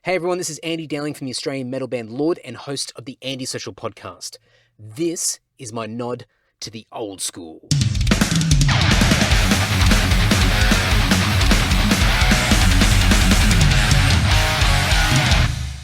Hey everyone, this is Andy Dowling from the Australian metal band Lord and host of the Andy Social Podcast. This is my nod to the old school.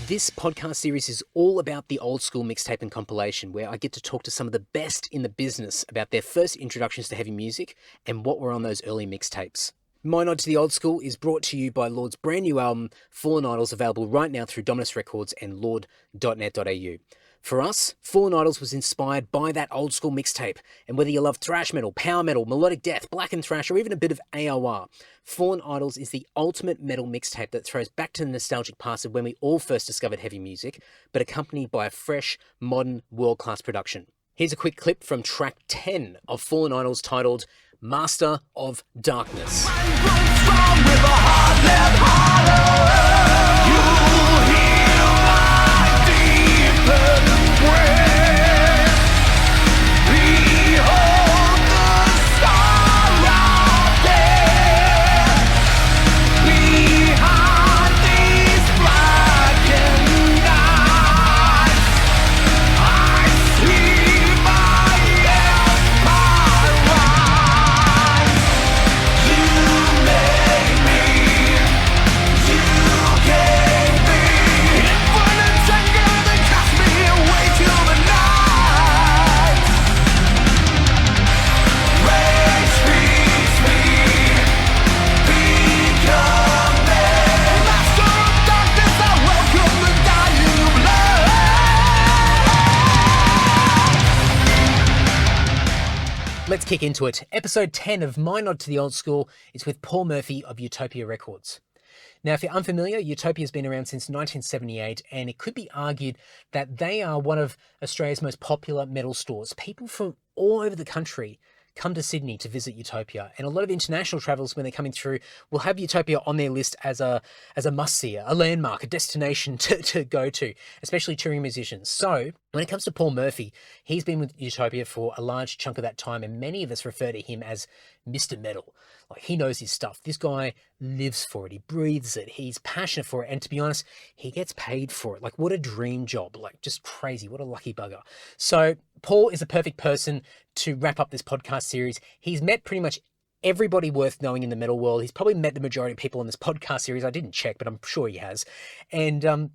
This podcast series is all about the old school mixtape and compilation, where I get to talk to some of the best in the business about their first introductions to heavy music and what were on those early mixtapes. My nod to the old school is brought to you by Lord's brand new album, Fallen Idols, available right now through Dominus Records and lord.net.au. For us, Fallen Idols was inspired by that old school mixtape, and whether you love thrash metal, power metal, melodic death, black and thrash, or even a bit of AOR, Fallen Idols is the ultimate metal mixtape that throws back to the nostalgic past of when we all first discovered heavy music, but accompanied by a fresh, modern, world-class production. Here's a quick clip from track 10 of Fallen Idols titled Master of Darkness. Let's kick into it. Episode 10 of My Nod to the Old School is with Paul Murphy of Utopia Records. Now, if you're unfamiliar, Utopia's been around since 1978, and it could be argued that they are one of Australia's most popular metal stores. People from all over the country come to Sydney to visit Utopia, and a lot of international travellers, when they're coming through, will have Utopia on their list as a must-see, a landmark, a destination to go to, especially touring musicians. So when it comes to Paul Murphy, he's been with Utopia for a large chunk of that time, and many of us refer to him as Mr. Metal. Like, he knows his stuff. This guy lives for it. He breathes it. He's passionate for it. And to be honest, he gets paid for it. Like, what a dream job. Like, just crazy. What a lucky bugger. So Paul is the perfect person to wrap up this podcast series. He's met pretty much everybody worth knowing in the metal world. He's probably met the majority of people on this podcast series. I didn't check, but I'm sure he has. And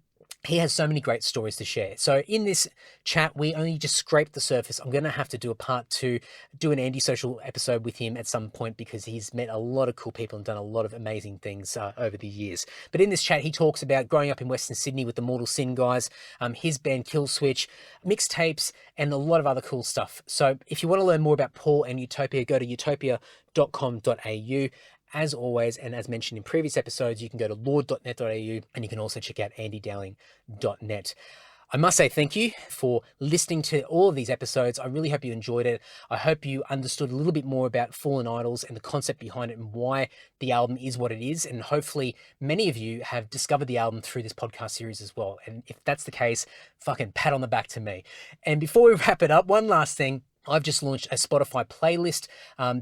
he has so many great stories to share. So in this chat, we only just scraped the surface. I'm going to have to do a part 2, do an Andy Social episode with him at some point, because he's met a lot of cool people and done a lot of amazing things over the years. But in this chat, he talks about growing up in Western Sydney with the Mortal Sin guys, his band Killswitch, mixtapes, and a lot of other cool stuff. So if you want to learn more about Paul and Utopia, go to utopia.com.au. As always, and as mentioned in previous episodes, you can go to lord.net.au, and you can also check out andydowling.net. I must say thank you for listening to all of these episodes. I really hope you enjoyed it. I hope you understood a little bit more about Fallen Idols and the concept behind it and why the album is what it is. And hopefully many of you have discovered the album through this podcast series as well. And if that's the case, fucking pat on the back to me. And before we wrap it up, one last thing. I've just launched a Spotify playlist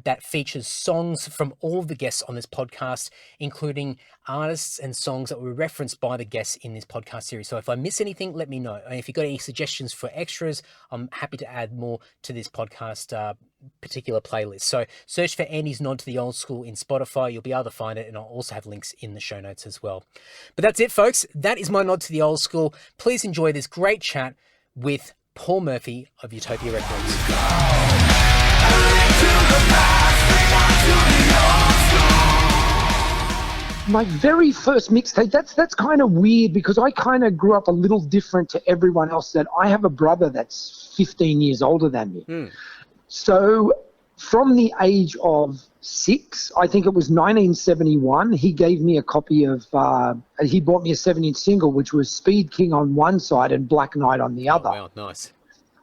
that features songs from all of the guests on this podcast, including artists and songs that were referenced by the guests in this podcast series. So if I miss anything, let me know. And if you've got any suggestions for extras, I'm happy to add more to this podcast particular playlist. So search for Andy's Nod to the Old School in Spotify. You'll be able to find it, and I'll also have links in the show notes as well. But that's it, folks. That is my nod to the old school. Please enjoy this great chat with Paul Murphy of Utopia Records. My very first mixtape, that's kind of weird, because I kind of grew up a little different to everyone else. That I have a brother that's 15 years older than me. So from the age of 6, I think it was 1971, he gave me a copy of, he bought me a 7-inch single, which was Speed King on one side and Black Knight on the other. Wow, nice.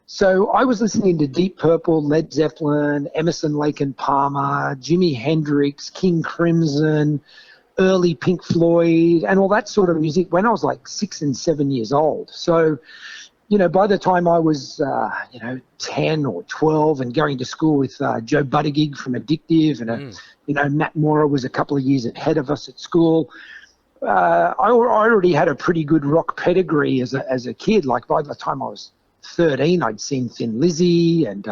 So I was listening to Deep Purple, Led Zeppelin, Emerson, Lake and Palmer, Jimi Hendrix, King Crimson, early Pink Floyd, and all that sort of music when I was like 6 and 7 years old. So, you know, by the time I was, 10 or 12 and going to school with Joe Buttigieg from Addictive, and, Matt Mora was a couple of years ahead of us at school, I already had a pretty good rock pedigree as a kid. Like by the time I was 13, I'd seen Thin Lizzy and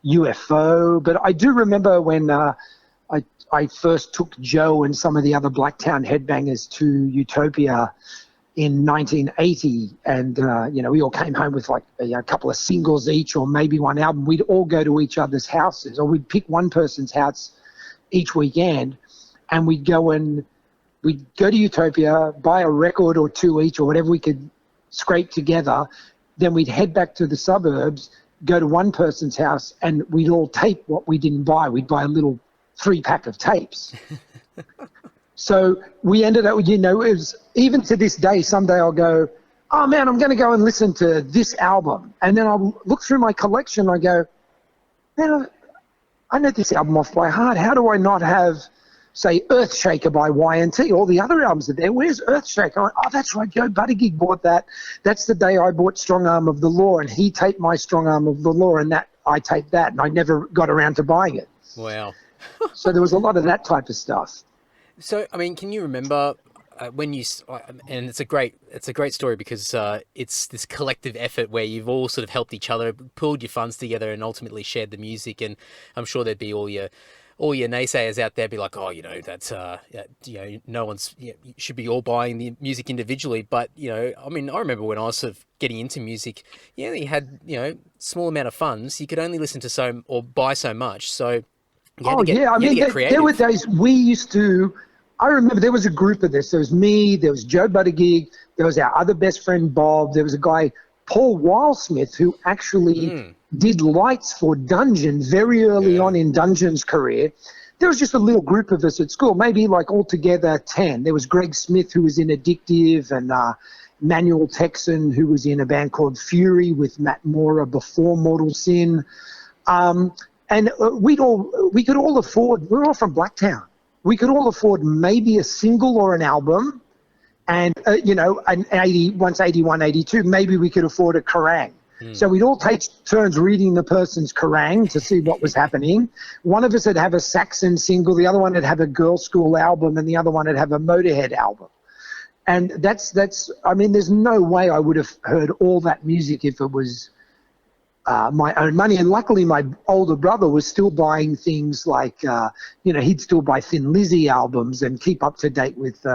UFO. But I do remember when I first took Joe and some of the other Blacktown headbangers to Utopia in 1980, and we all came home with like a couple of singles each, or maybe one album. We'd all go to each other's houses, or we'd pick one person's house each weekend, and we'd go to Utopia, buy a record or two each, or whatever we could scrape together. Then we'd head back to the suburbs, go to one person's house, and we'd all tape what we didn't buy. We'd buy a little 3-pack of tapes. So we ended up, it was, even to this day, someday I'll go, oh man, I'm going to go and listen to this album. And then I'll look through my collection. I go, man, I know this album off by heart. How do I not have, say, Earthshaker by Y&T? All the other albums are there. Where's Earthshaker? Oh, that's right. Joe Buttigieg bought that. That's the day I bought Strong Arm of the Law, and he taped my Strong Arm of the Law, and that I taped that, and I never got around to buying it. Wow. So there was a lot of that type of stuff. So, I mean, can you remember when you, and it's a great story because it's this collective effort where you've all sort of helped each other, pulled your funds together, and ultimately shared the music. And I'm sure there'd be all your naysayers out there be like, oh, that's no one's should be all buying the music individually. But I mean, I remember when I was sort of getting into music, you had small amount of funds. You could only listen to or buy so much. So you had to get creative. There were days we used to. I remember there was a group of this. There was me, there was Joe Buttigieg, there was our other best friend, Bob. There was a guy, Paul Wildsmith, who actually did lights for Dungeon very early on in Dungeon's career. There was just a little group of us at school, maybe like altogether 10. There was Greg Smith, who was in Addictive, and Manuel Texan, who was in a band called Fury with Matt Mora before Mortal Sin. And we could all afford, we're all from Blacktown. We could all afford maybe a single or an album, and once 81, 82, maybe we could afford a Kerrang. So we'd all take turns reading the person's Kerrang to see what was happening. One of us would have a Saxon single, the other one would have a Girls' School album, and the other one would have a Motorhead album. And that's. I mean, there's no way I would have heard all that music if it was my own money. And luckily my older brother was still buying things like, he'd still buy Thin Lizzy albums and keep up to date with,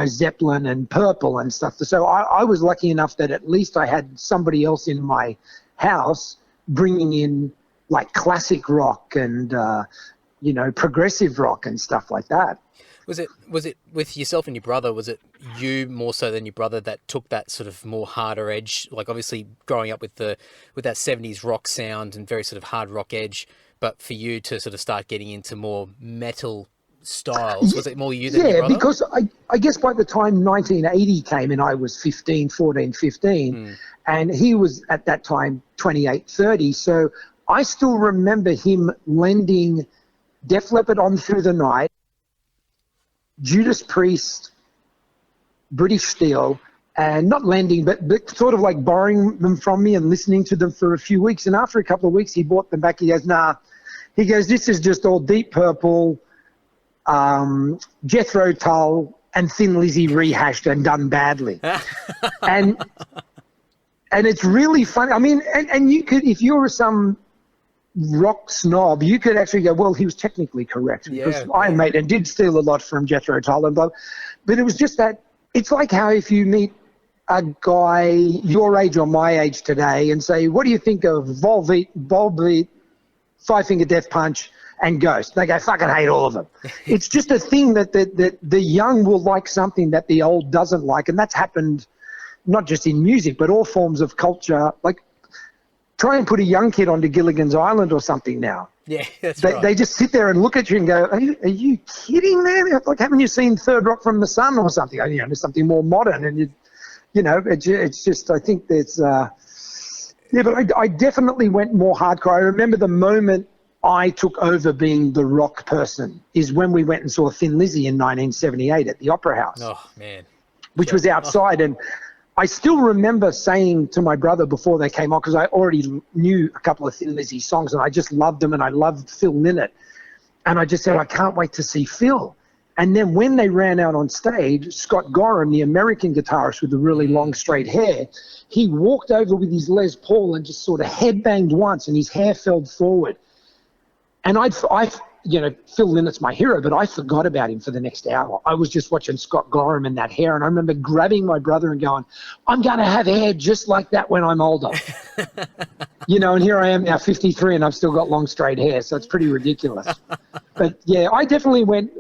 Zeppelin and Purple and stuff. So I was lucky enough that at least I had somebody else in my house bringing in like classic rock and, progressive rock and stuff like that. Was it with yourself and your brother, was it you more so than your brother that took that sort of more harder edge, like obviously growing up with that 70s rock sound and very sort of hard rock edge, but for you to sort of start getting into more metal styles, was it more you than your brother? Yeah, because I guess by the time 1980 came and I was 15, and he was at that time 28, 30, so I still remember him lending Def Leppard On Through the Night, Judas Priest, British Steel, and not lending, but sort of like borrowing them from me and listening to them for a few weeks. And after a couple of weeks, he bought them back. He goes, nah. He goes, this is just all Deep Purple, Jethro Tull, and Thin Lizzy rehashed and done badly. and it's really funny. I mean, and you could, if you were some rock snob, you could actually go, well, he was technically correct, because Iron Maiden did steal a lot from Jethro Tull and blah, but it was just that, it's like how if you meet a guy your age or my age today and say, what do you think of Volbeat, Five Finger Death Punch, and Ghost? They go, fucking hate all of them. It's just a thing that the young will like something that the old doesn't like, and that's happened not just in music, but all forms of culture. Like, try and put a young kid onto Gilligan's Island or something now. Yeah, that's right. They just sit there and look at you and go, are you kidding, man? Like, haven't you seen Third Rock from the Sun or something? There's something more modern. And, it's just, I think there's, but I definitely went more hardcore. I remember the moment I took over being the rock person is when we went and saw Thin Lizzy in 1978 at the Opera House. Oh, man. Which was outside. And I still remember saying to my brother before they came on, because I already knew a couple of Thin Lizzy songs and I just loved them and I loved Phil Lynott. And I just said, I can't wait to see Phil. And then when they ran out on stage, Scott Gorham, the American guitarist with the really long straight hair, he walked over with his Les Paul and just sort of headbanged once, and his hair fell forward. And Phil Lynnett's my hero, but I forgot about him for the next hour. I was just watching Scott Gorham and that hair, and I remember grabbing my brother and going, I'm going to have hair just like that when I'm older. And here I am now, 53, and I've still got long straight hair, so it's pretty ridiculous. But yeah, I definitely went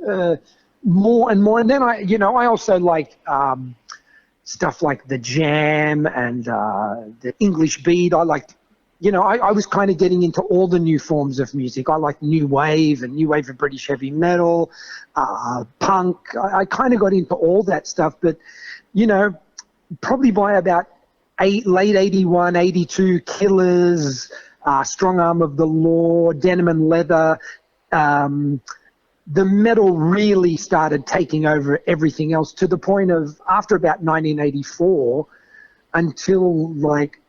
more and more. And then I also liked stuff like the Jam and the English Beat. I liked, I was kind of getting into all the new forms of music. I liked new wave of British heavy metal, punk. I kind of got into all that stuff. But, probably by about late 81, 82, Killers, Strong Arm of the Law, Denim and Leather, the metal really started taking over everything else, to the point of after about 1984 until like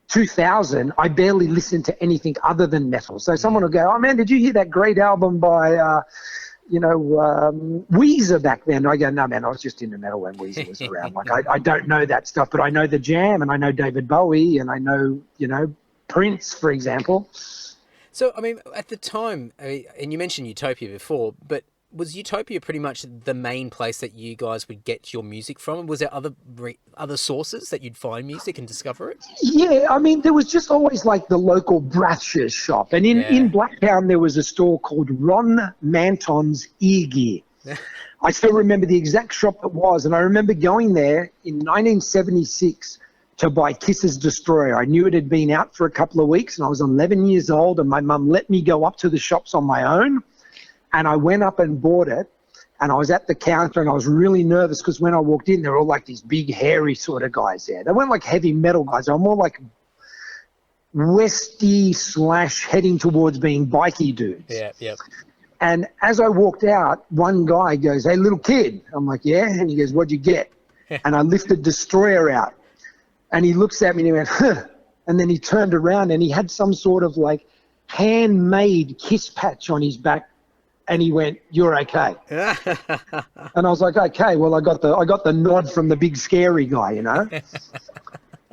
2000, I barely listened to anything other than metal. So someone will go, oh man, did you hear that great album by, Weezer back then? I go, no man, I was just into metal when Weezer was around. Like I don't know that stuff, but I know the Jam, and I know David Bowie, and I know, Prince, for example. So, I mean, at the time, and you mentioned Utopia before, but was Utopia pretty much the main place that you guys would get your music from? Was there other sources that you'd find music and discover it? Yeah, I mean, there was just always like the local Brathshire shop. And in Blacktown, there was a store called Ron Manton's Ear Gear. I still remember the exact shop it was. And I remember going there in 1976 to buy Kiss's Destroyer. I knew it had been out for a couple of weeks, and I was 11 years old, and my mum let me go up to the shops on my own, and I went up and bought it, and I was at the counter, and I was really nervous because when I walked in, there were all like these big, hairy sort of guys there. They weren't like heavy metal guys. They were more like Westy / heading towards being bikey dudes. Yeah, yeah. And as I walked out, one guy goes, hey, little kid. I'm like, yeah? And he goes, what'd you get? And I lifted Destroyer out. And he looks at me and he went, huh. And then he turned around and he had some sort of like handmade kiss patch on his back. And he went, you're okay. And I was like, okay, well, I got the nod from the big scary guy,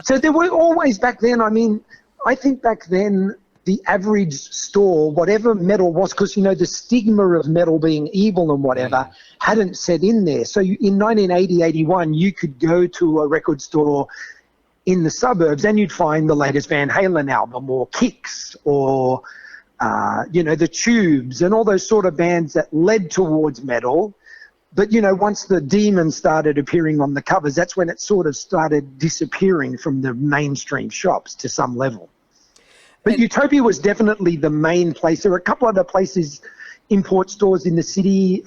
So there were always back then, I mean, I think back then the average store, whatever metal was, because, the stigma of metal being evil and whatever hadn't set in there. So in 1980, 81, you could go to a record store in the suburbs and you'd find the latest Van Halen album or Kicks or, the Tubes and all those sort of bands that led towards metal. But, once the Demons started appearing on the covers, that's when it sort of started disappearing from the mainstream shops to some level. But Utopia was definitely the main place. There were a couple other places, import stores in the city.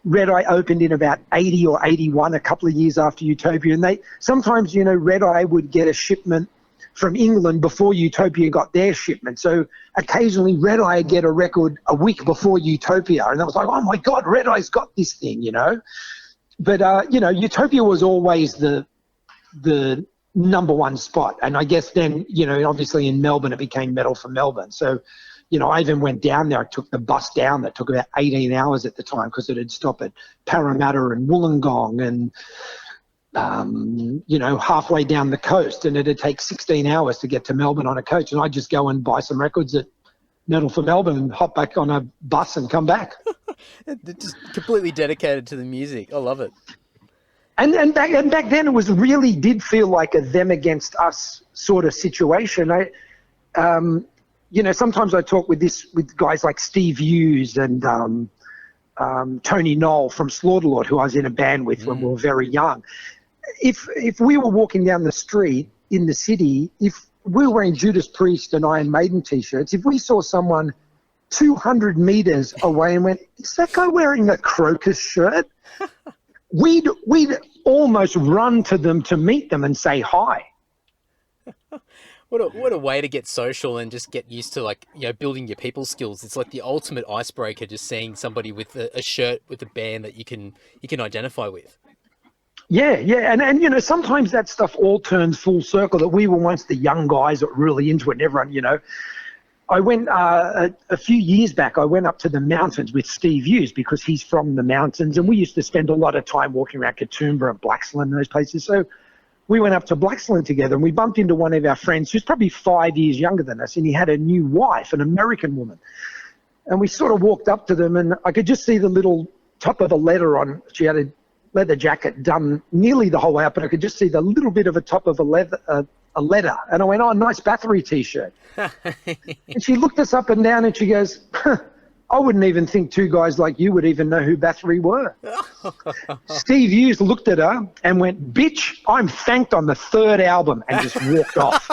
Red Eye opened in about 80 or 81, a couple of years after Utopia. And sometimes, Red Eye would get a shipment from England before Utopia got their shipment. So occasionally Red Eye would get a record a week before Utopia. And I was like, oh my God, Red Eye's got this thing, But, Utopia was always the number one spot. And I guess then, obviously in Melbourne, it became Metal for Melbourne. So, I even went down there. I took the bus down that took about 18 hours at the time because it had stopped at Parramatta and Wollongong and, halfway down the coast. And it'd take 16 hours to get to Melbourne on a coach. And I'd just go and buy some records at Metal for Melbourne and hop back on a bus and come back. Just completely dedicated to the music. I love it. And back then it was really did feel like a them against us sort of situation. Sometimes I talk with guys like Steve Hughes and Tony Knoll from Slaughterlord, who I was in a band with when we were very young. If we were walking down the street in the city, if we were wearing Judas Priest and Iron Maiden T-shirts, if we saw someone 200 meters away and went, is that guy wearing a Crocus shirt? We'd almost run to them to meet them and say hi. What a way to get social and just get used to building your people skills. It's like the ultimate icebreaker, just seeing somebody with a shirt with a band that you can identify with. Yeah, and sometimes that stuff all turns full circle, that we were once the young guys that were really into it, and everyone, I went a few years back. I went up to the mountains with Steve Hughes because he's from the mountains, and we used to spend a lot of time walking around Katoomba and Blaxland and those places. So we went up to Blaxland together, and we bumped into one of our friends who's probably 5 years younger than us, and he had a new wife, an American woman. And we sort of walked up to them, and I could just see the little top of a letter on. She had a leather jacket done nearly the whole way up, but I could just see the little bit of a top of a letter. And I went, "Oh, nice Bathory T-shirt." And she looked us up and down, and she goes, "I wouldn't even think two guys like you would even know who Bathory were." Steve Hughes looked at her and went, "Bitch, I'm thanked on the third album," and just walked off.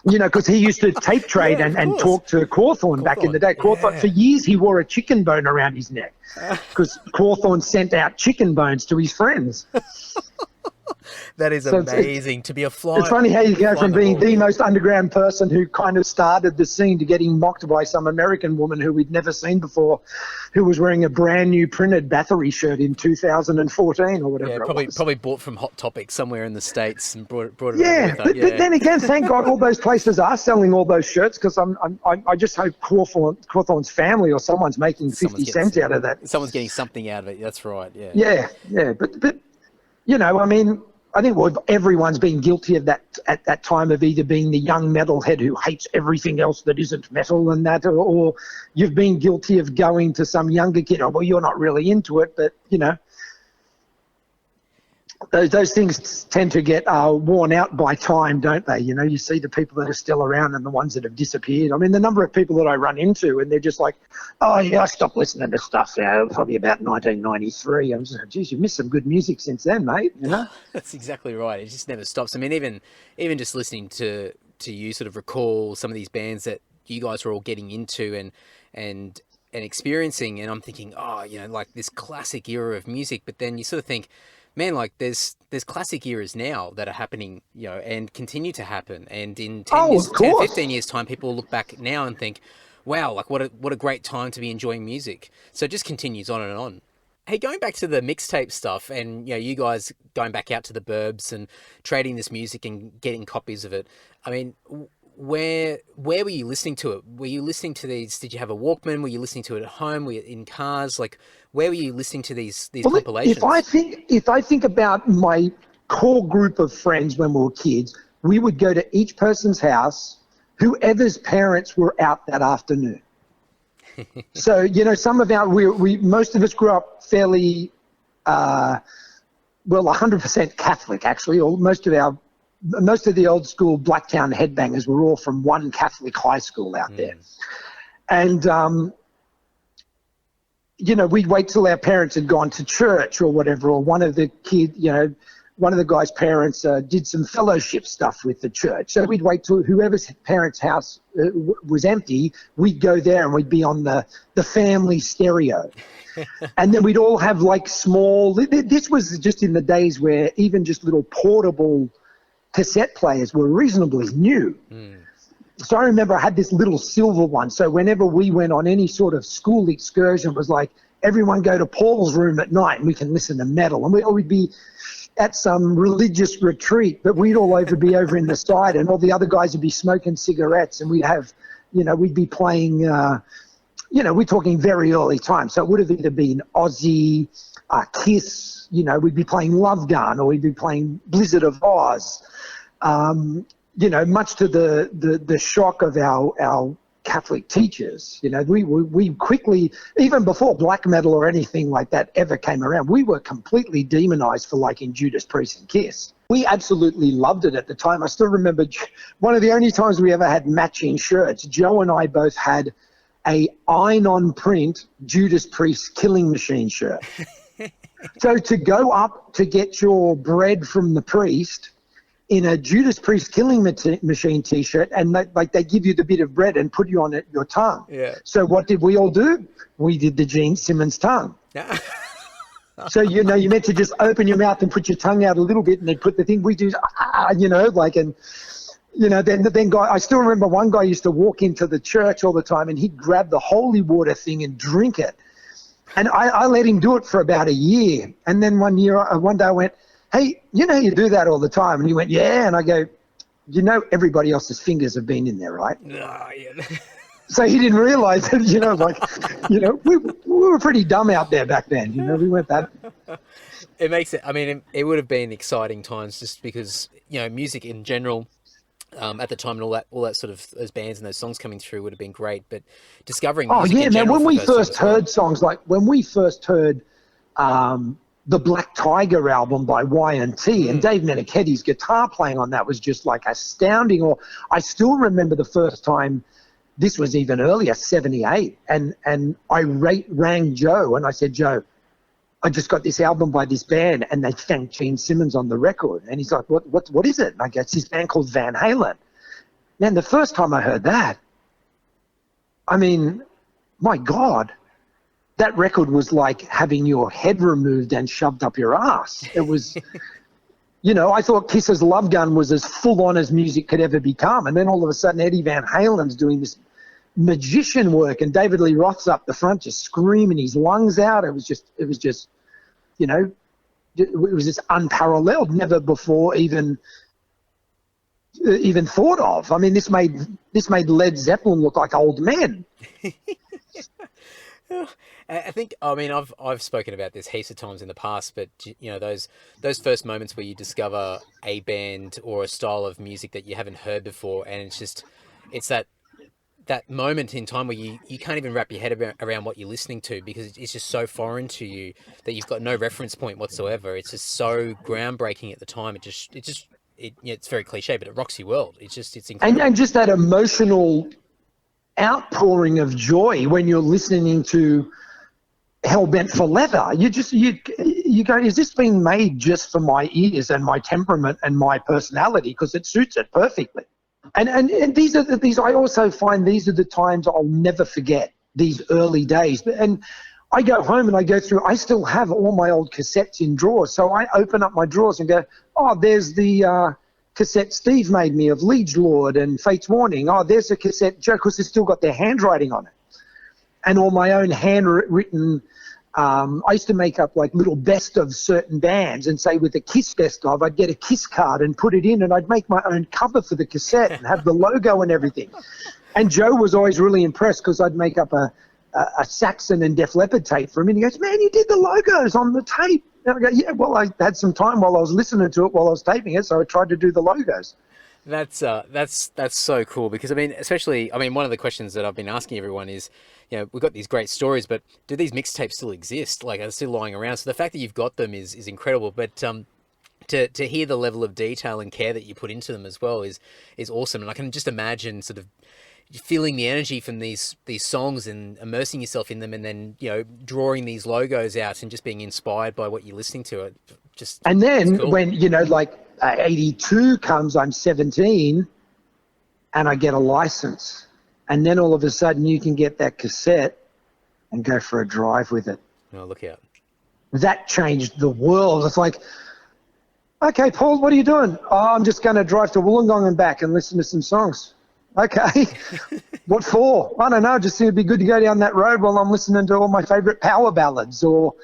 You know, because he used to tape trade and talk to Cawthorn back in the day. Cawthorn, for years, he wore a chicken bone around his neck because Cawthorn sent out chicken bones to his friends. That is so amazing to be a fly. It's funny how you go from being the most underground person who kind of started the scene to getting mocked by some American woman who we'd never seen before, who was wearing a brand new printed Bathory shirt in 2014 or whatever. Yeah, probably bought from Hot Topic somewhere in the States and brought it over with her. But then again, thank God all those places are selling all those shirts, because I just hope Cawthorn's family or someone's making 50 cents out of that. Someone's getting something out of it. That's right. Yeah. Yeah. But you know, I mean, I think everyone's been guilty of that at that time, of either being the young metalhead who hates everything else that isn't metal and that, or you've been guilty of going to some younger kid, "Oh, well, you're not really into it," but, you know, those things tend to get worn out by time, don't they? You know, you see the people that are still around and the ones that have disappeared. I mean, the number of people that I run into, and they're just like, "Oh, yeah, I stopped listening to stuff probably about 1993. I'm just like, "Geez, you've missed some good music since then, mate." You know? That's exactly right. It just never stops. I mean, even just listening to you sort of recall some of these bands that you guys were all getting into and experiencing, and I'm thinking, oh, you know, like this classic era of music, but then you sort of think, man, like there's classic eras now that are happening, you know, and continue to happen. And in 10, 15 years time, people will look back now and think, wow, like what a great time to be enjoying music. So it just continues on and on. Hey, going back to the mixtape stuff, and, you know, you guys going back out to the burbs and trading this music and getting copies of it. I mean, where were you listening to it? Were you listening to these? Did you have a Walkman? Were you listening to it at home? Were you in cars? Like, where were you listening to these compilations? If I think about my core group of friends when we were kids, we would go to each person's house, whoever's parents were out that afternoon. So, you know, most of us grew up fairly, 100% Catholic, actually, or most of the old school Blacktown headbangers were all from one Catholic high school out there. And, you know, we'd wait till our parents had gone to church or whatever, or one of the guys' parents did some fellowship stuff with the church. So we'd wait till whoever's parents' house was empty, we'd go there and we'd be on the family stereo. And then we'd all have like this was just in the days where even just little portable cassette players were reasonably new. So I remember I had this little silver one. So whenever we went on any sort of school excursion, it was like, everyone go to Paul's room at night and we can listen to metal. And we'd be at some religious retreat, but we'd all be over in the side, and all the other guys would be smoking cigarettes, and we'd have, you know, we'd be playing, you know, we're talking very early time. So it would have either been Ozzy, Kiss, you know, we'd be playing Love Gun, or we'd be playing Blizzard of Oz. You know, much to the shock of our Catholic teachers, you know, we quickly, even before black metal or anything like that ever came around, we were completely demonized for liking Judas Priest and Kiss. We absolutely loved it at the time. I still remember one of the only times we ever had matching shirts. Joe and I both had a iron-on print Judas Priest Killing Machine shirt. So to go up to get your bread from the priest in a Judas Priest Killing Machine T-shirt, and they give you the bit of bread and put you on your tongue. Yeah. So what did we all do? We did the Gene Simmons tongue. Yeah. So, you know, you meant to just open your mouth and put your tongue out a little bit, and they put the thing. We do, you know, like, and, you know, then I still remember one guy used to walk into the church all the time, and he'd grab the holy water thing and drink it. And I let him do it for about a year. And then one day I went, "Hey, you know, you do that all the time." And he went, "Yeah." And I go, you know, everybody else's fingers have been in there, right? Yeah. So he didn't realize that, you know, like, you know, we were pretty dumb out there back then. You know, we weren't that. It makes it, I mean, it would have been exciting times just because, you know, music in general, at the time and all that sort of, those bands and those songs coming through would have been great, but discovering music in general, when we first heard songs, like when we first heard the Black Tiger album by Y&T, and Dave Meneketti's guitar playing on that was just like astounding. Or I still remember the first time, this was even earlier, 78, and I rang Joe and I said, Joe, I just got this album by this band, and they thanked Gene Simmons on the record. And he's like, what is it? And I go, it's this band called Van Halen. Man, the first time I heard that, I mean, my God, that record was like having your head removed and shoved up your ass. It was, you know, I thought Kiss's Love Gun was as full on as music could ever become. And then all of a sudden Eddie Van Halen's doing this magician work, and David Lee Roth's up the front just screaming his lungs out. It was just, you know, it was just unparalleled, never before even thought of. I mean, this made Led Zeppelin look like old men. I think, I mean, I've spoken about this heaps of times in the past, but you know, those first moments where you discover a band or a style of music that you haven't heard before, and it's that moment in time where you can't even wrap your head around what you're listening to, because it's just so foreign to you that you've got no reference point whatsoever. It's just so groundbreaking at the time. It's very cliche, but it rocks your world. It's incredible. And just that emotional outpouring of joy when you're listening to Hellbent for Leather. You go, is this being made just for my ears and my temperament and my personality? Because it suits it perfectly. And these I also find these are the times I'll never forget, these early days. And I go home and I go through, I still have all my old cassettes in drawers. So I open up my drawers and go, oh, there's the cassette Steve made me of Liege Lord and Fate's Warning. Oh, there's a cassette Joe, because it's still got their handwriting on it. And all my own handwritten, I used to make up like little best of certain bands, and say with the Kiss best of, I'd get a Kiss card and put it in, and I'd make my own cover for the cassette and have the logo and everything. And Joe was always really impressed because I'd make up a Saxon and Def Leppard tape for him, and he goes, man, you did the logos on the tape. And I go, yeah, well, I had some time while I was listening to it while I was taping it, so I tried to do the logos. That's so cool, because I mean, especially, I mean, one of the questions that I've been asking everyone is, you know, we've got these great stories, but do these mixtapes still exist? Like, are they still lying around? So the fact that you've got them is incredible. But to hear the level of detail and care that you put into them as well is awesome. And I can just imagine sort of feeling the energy from these songs and immersing yourself in them, and then, you know, drawing these logos out and just being inspired by what you're listening to. And then cool. When, you know, like 82 comes, I'm 17 and I get a license. And then all of a sudden you can get that cassette and go for a drive with it. Oh, look out. That changed the world. It's like, okay, Paul, what are you doing? Oh, I'm just going to drive to Wollongong and back and listen to some songs. Okay. What for? I don't know. Just think it'd be good to go down that road while I'm listening to all my favorite power ballads, or,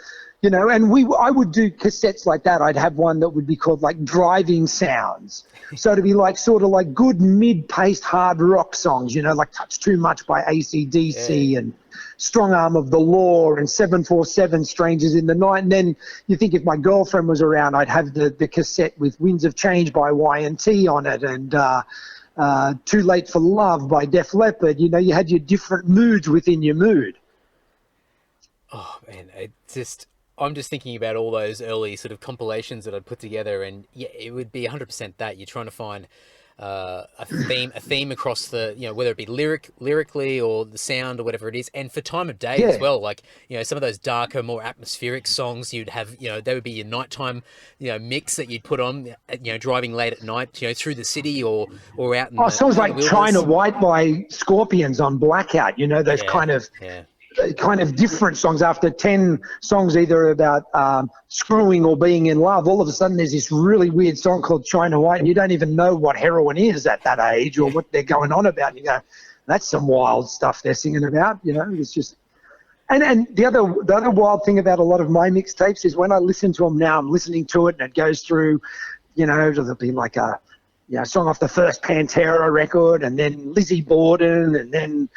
you know, and I would do cassettes like that. I'd have one that would be called like Driving Sounds. So to be like sort of like good mid-paced hard rock songs, you know, like Touch Too Much by AC/DC and Strong Arm of the Law and 747 Strangers in the Night. And then you think if my girlfriend was around, I'd have the cassette with Winds of Change by Y&T on it, and Too Late for Love by Def Leppard. You know, you had your different moods within your mood. Oh, man, I'm just thinking about all those early sort of compilations that I'd put together, and yeah, it would be 100% that. You're trying to find a theme across the, you know, whether it be lyrically or the sound or whatever it is, and for time of day as well. Like, you know, some of those darker, more atmospheric songs you'd have, you know, they would be your nighttime, you know, mix that you'd put on, you know, driving late at night, you know, through the city or out in songs like China White by Scorpions on Blackout, you know, those kind of different songs. After 10 songs either about screwing or being in love, all of a sudden there's this really weird song called China White, and you don't even know what heroin is at that age or what they're going on about. And you go, that's some wild stuff they're singing about, you know. It's just, and the other wild thing about a lot of my mixtapes is when I listen to them now, I'm listening to it and it goes through, you know, there'll be like a a song off the first Pantera record, and then Lizzie Borden, and then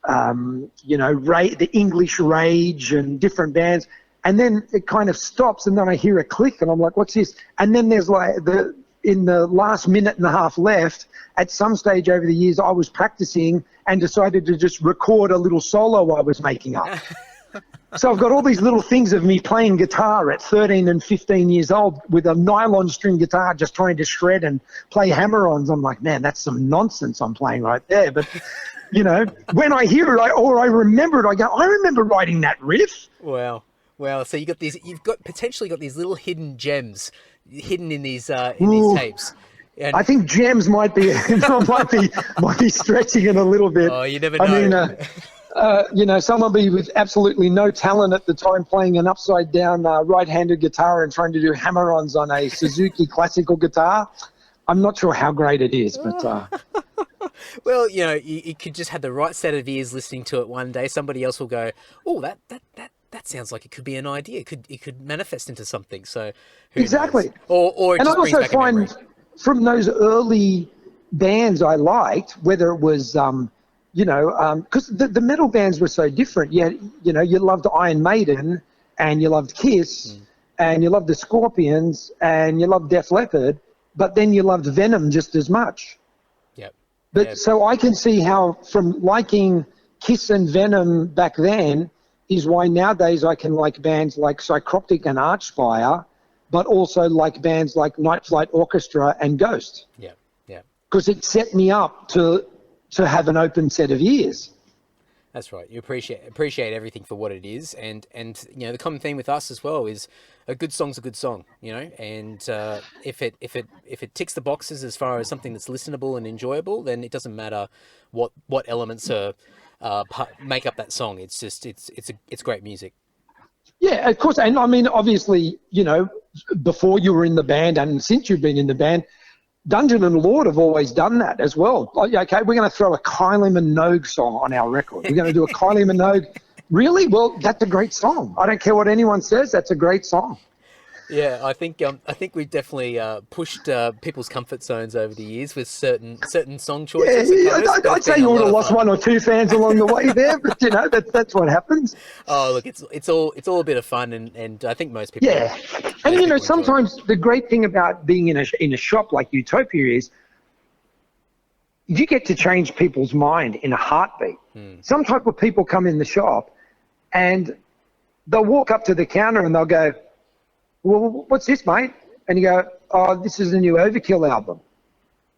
the English Rage and different bands, and then it kind of stops, and then I hear a click, and I'm like, what's this? And then there's like in the last minute and a half left, at some stage over the years, I was practicing and decided to just record a little solo I was making up. So I've got all these little things of me playing guitar at 13 and 15 years old with a nylon string guitar, just trying to shred and play hammer-ons. I'm like, man, that's some nonsense I'm playing right there. But, when I hear it I remember it, I go, I remember writing that riff. Wow. So you've potentially got these little hidden gems hidden in these tapes. And I think gems might be stretching it a little bit. Oh, you never know. I mean, someone with absolutely no talent at the time playing an upside-down right-handed guitar and trying to do hammer-ons on a Suzuki classical guitar. I'm not sure how great it is, but... Well, you could just have the right set of ears listening to it one day. Somebody else will go, oh, that sounds like it could be an idea. It could manifest into something. So exactly. Knows? Or it and just I brings also back a memory. find from those early bands I liked, whether it was because the metal bands were so different. You loved Iron Maiden, and you loved Kiss, and you loved the Scorpions, and you loved Def Leppard, but then you loved Venom just as much. Yep. But so I can see how from liking Kiss and Venom back then is why nowadays I can like bands like Psychroptic and Archspire, but also like bands like Night Flight Orchestra and Ghost. Yeah. Because it set me up to have an open set of ears. That's right. You appreciate everything for what it is, and the common theme with us as well is a good song's a good song, and if it ticks the boxes as far as something that's listenable and enjoyable, then it doesn't matter what elements make up that song. It's just it's great music. Yeah, of course, and I mean obviously before you were in the band and since you've been in the band, Dungeon and Lord have always done that as well. Like, okay, we're going to throw a Kylie Minogue song on our record. We're going to do a Kylie Minogue. Really? Well, that's a great song. I don't care what anyone says. That's a great song. Yeah, I think we've definitely pushed people's comfort zones over the years with certain song choices. Yeah, I'd say you would have lost one or two fans along the way there, but that's what happens. Oh, look, it's all a bit of fun, and I think most people. Yeah, and sometimes the great thing about being in a shop like Utopia is you get to change people's mind in a heartbeat. Some type of people come in the shop, and they'll walk up to the counter and they'll go, well, what's this, mate? And you go, oh, this is the new Overkill album.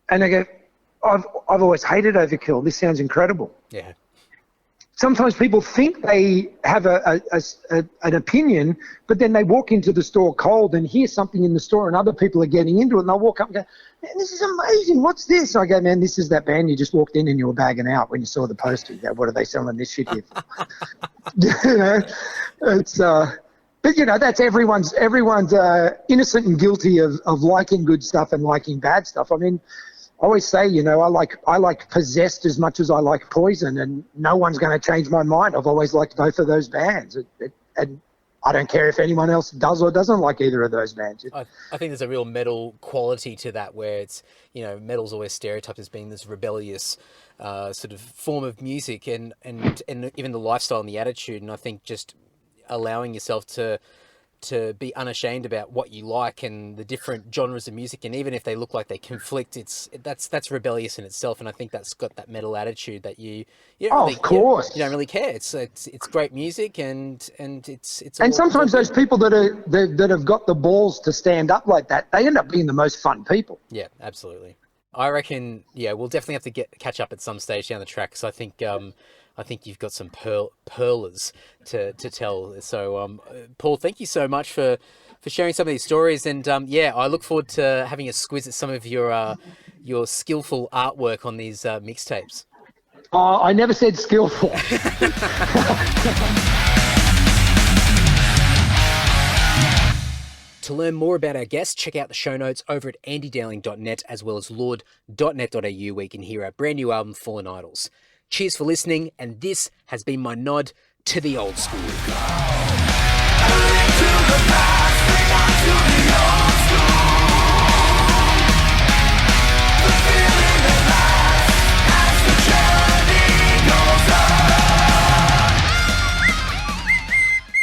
And I go, I've always hated Overkill. This sounds incredible. Yeah. Sometimes people think they have an opinion, but then they walk into the store cold and hear something in the store and other people are getting into it, and they'll walk up and go, man, this is amazing. What's this? And I go, man, this is that band you just walked in and you were bagging out when you saw the poster. You go, what are they selling this shit here for? It's... But that's everyone's innocent and guilty of liking good stuff and liking bad stuff. I mean, I always say, I like Possessed as much as I like Poison, and no one's going to change my mind. I've always liked both of those bands, and I don't care if anyone else does or doesn't like either of those bands. I think there's a real metal quality to that, where it's metal's always stereotyped as being this rebellious sort of form of music, and even the lifestyle and the attitude, and I think just allowing yourself to be unashamed about what you like and the different genres of music, and even if they look like they conflict, that's rebellious in itself. And I think that's got that metal attitude that you don't really care. It's great music, and it's and sometimes those people that have got the balls to stand up like that, they end up being the most fun people. Yeah, absolutely. I reckon we'll definitely have to catch up at some stage down the track, because I think you've got some pearlers to tell. So, Paul, thank you so much for sharing some of these stories. And I look forward to having a squiz at some of your skillful artwork on these mixtapes. I never said skillful. To learn more about our guests, check out the show notes over at andydowling.net, as well as lord.net.au, where you can hear our brand new album, Fallen Idols. Cheers for listening, and this has been my nod to the old school.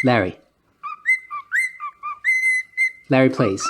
Larry. Larry, please.